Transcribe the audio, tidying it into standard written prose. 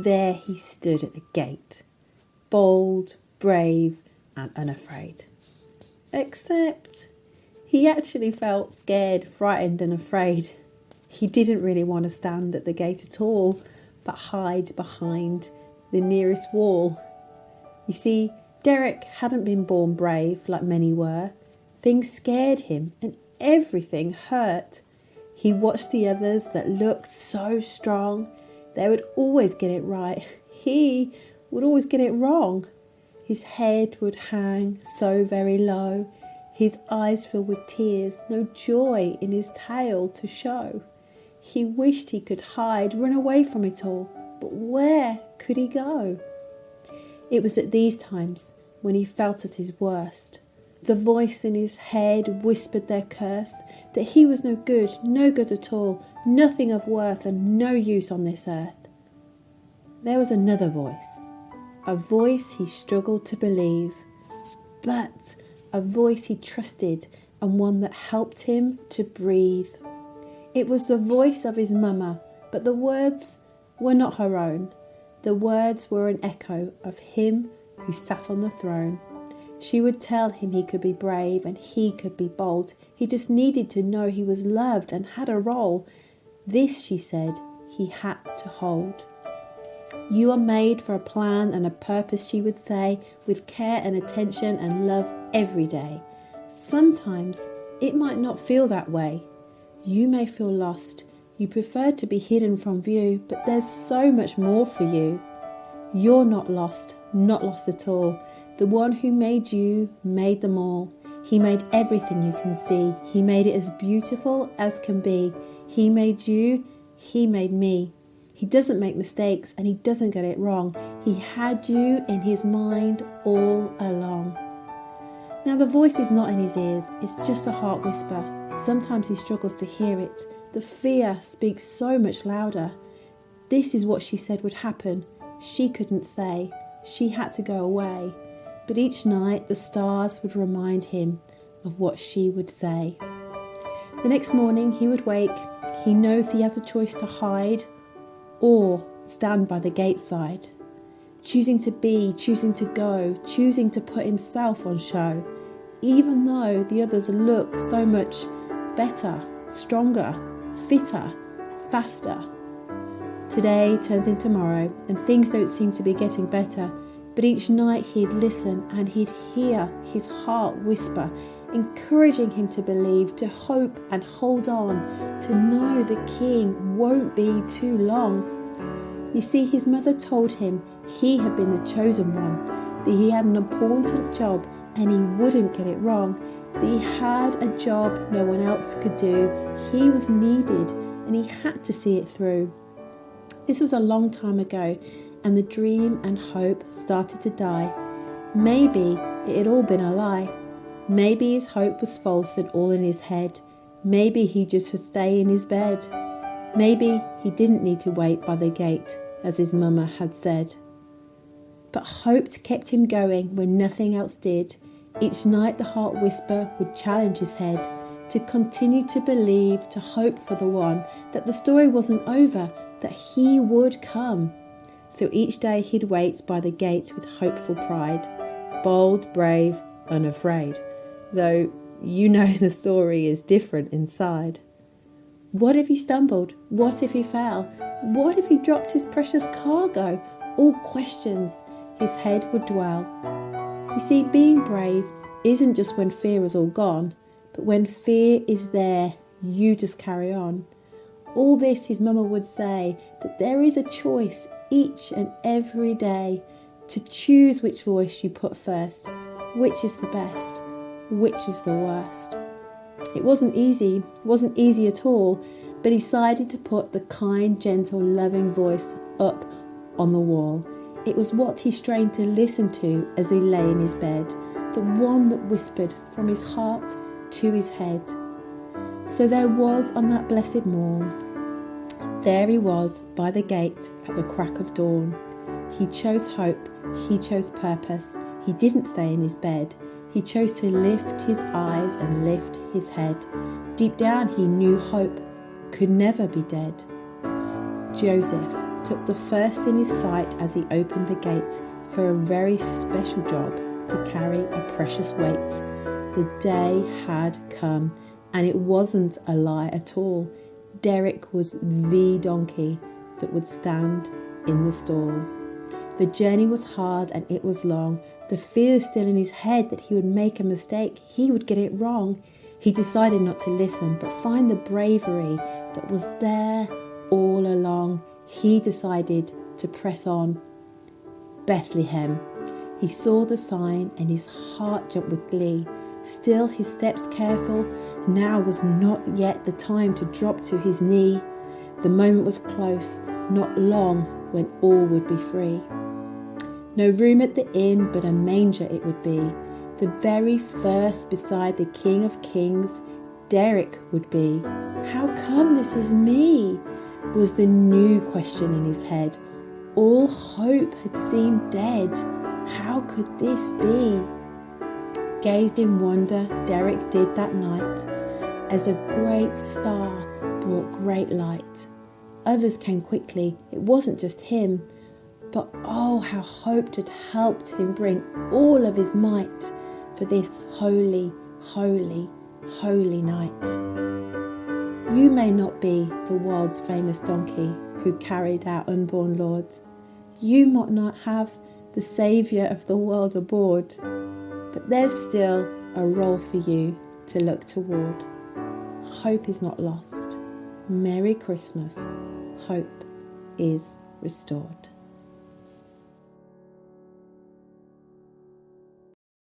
there he stood at the gate, bold, brave, and unafraid. Except he actually felt scared, frightened, and afraid. He didn't really want to stand at the gate at all, but hide behind the nearest wall. You see, Derek hadn't been born brave like many were. Things scared him and everything hurt. He watched the others that looked so strong. They would always get it right. He would always get it wrong. His head would hang so very low. His eyes filled with tears, no joy in his tail to show. He wished he could hide, run away from it all, but where could he go? It was at these times when he felt at his worst. The voice in his head whispered their curse, that he was no good at all, nothing of worth and no use on this earth. There was another voice, a voice he struggled to believe, but a voice he trusted and one that helped him to breathe. It was the voice of his mama, but the words were not her own. The words were an echo of him who sat on the throne. She would tell him he could be brave and he could be bold. He just needed to know he was loved and had a role. This, she said, he had to hold. You are made for a plan and a purpose, she would say, with care and attention and love every day. Sometimes it might not feel that way. You may feel lost. You prefer to be hidden from view, but there's so much more for you. You're not lost at all. The one who made you made them all. He made everything you can see. He made it as beautiful as can be. He made you, he made me. He doesn't make mistakes and he doesn't get it wrong. He had you in his mind all along. Now the voice is not in his ears, it's just a heart whisper. Sometimes he struggles to hear it. The fear speaks so much louder. This is what she said would happen. She couldn't say. She had to go away. But each night the stars would remind him of what she would say. The next morning he would wake. He knows he has a choice to hide or stand by the gate side. Choosing to be, choosing to go, choosing to put himself on show. Even though the others look so much better, stronger, fitter, faster. Today turns into tomorrow and things don't seem to be getting better. But each night he'd listen and he'd hear his heart whisper, encouraging him to believe, to hope and hold on, to know the king won't be too long. You see, his mother told him he had been the chosen one, that he had an important job and he wouldn't get it wrong, that he had a job no one else could do. He was needed and he had to see it through. This was a long time ago, and the dream and hope started to die. Maybe it had all been a lie. Maybe his hope was false and all in his head. Maybe he just should stay in his bed. Maybe he didn't need to wait by the gate, as his mama had said. But hope kept him going when nothing else did. Each night the heart whisper would challenge his head to continue to believe, to hope for the one, that the story wasn't over, that he would come. So each day he'd wait by the gate with hopeful pride, bold, brave, unafraid, though you know the story is different inside. What if he stumbled? What if he fell? What if he dropped his precious cargo? All questions his head would dwell. You see, being brave isn't just when fear is all gone, but when fear is there, you just carry on. All this his mama would say, that there is a choice each and every day to choose which voice you put first, which is the best, which is the worst. It wasn't easy at all, but he decided to put the kind, gentle, loving voice up on the wall. It was what he strained to listen to as he lay in his bed, the one that whispered from his heart to his head. So there was on that blessed morn, there he was by the gate at the crack of dawn. He chose hope, he chose purpose, he didn't stay in his bed. He chose to lift his eyes and lift his head. Deep down he knew hope could never be dead. Joseph took the first in his sight as he opened the gate for a very special job to carry a precious weight. The day had come, and it wasn't a lie at all. Derek was the donkey that would stand in the stall. The journey was hard and it was long. The fear still in his head that he would make a mistake, he would get it wrong. He decided not to listen, but find the bravery that was there all along. He decided to press on. Bethlehem. He saw the sign and his heart jumped with glee. Still his steps careful. Now was not yet the time to drop to his knee. The moment was close, not long when all would be free. No room at the inn, but a manger it would be. The very first beside the King of Kings, Derek would be. How come this is me? Was the new question in his head. All hope had seemed dead. How could this be? Gazed in wonder, Derek did that night, as a great star brought great light. Others came quickly, it wasn't just him, but oh, how hope had helped him bring all of his might for this holy, holy, holy night. You may not be the world's famous donkey who carried our unborn Lord. You might not have the Saviour of the world aboard, but there's still a role for you to look toward. Hope is not lost. Merry Christmas. Hope is restored.